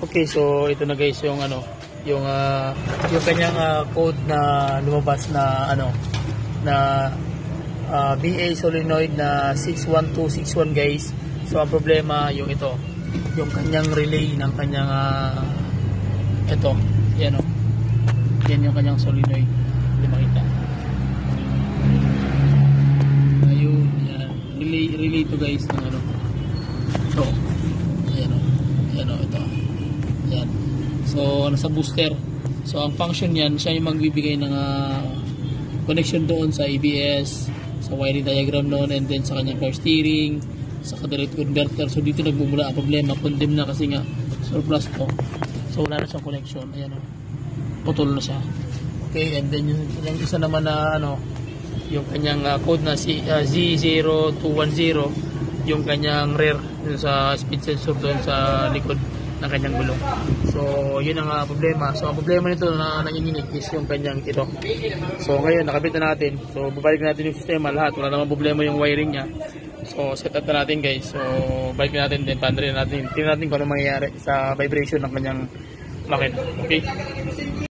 Okay, so ito na guys yung yung kanyang code na lumabas na na BA solenoid na 61261 guys. So ang problema yung ito, yung kanyang relay ng kanyang ito, yan yan yung kanyang solenoid. Hindi makita. Ayun, yan. Relay to guys ng ito. Ayan ito. Yan. So nasa booster. So ang function niyan, siya yung magbibigay ng connection doon sa ABS, sa wiring diagram noon, and then sa kanyang power steering, sa direct converter. So dito nagmumula ang problema, condemn na kasi nga surplus to. So wala na siyang connection. Ayan putol na siya. Okay, and then yung isa naman na yung kanyang code na Z0210, yung kanyang rear, yung sa speed sensor doon sa likod ng kanyang gulong. So yun ang problema. So ang problema nito na nanginginig is yung kanyang ito. So ngayon nakabit na natin. So babalik natin yung sistema lahat. Wala namang problema yung wiring niya. So set up na natin guys. So balik natin din, pandrin natin. Tingnan natin kung ano mangyayari sa vibration ng kanyang makina. Okay.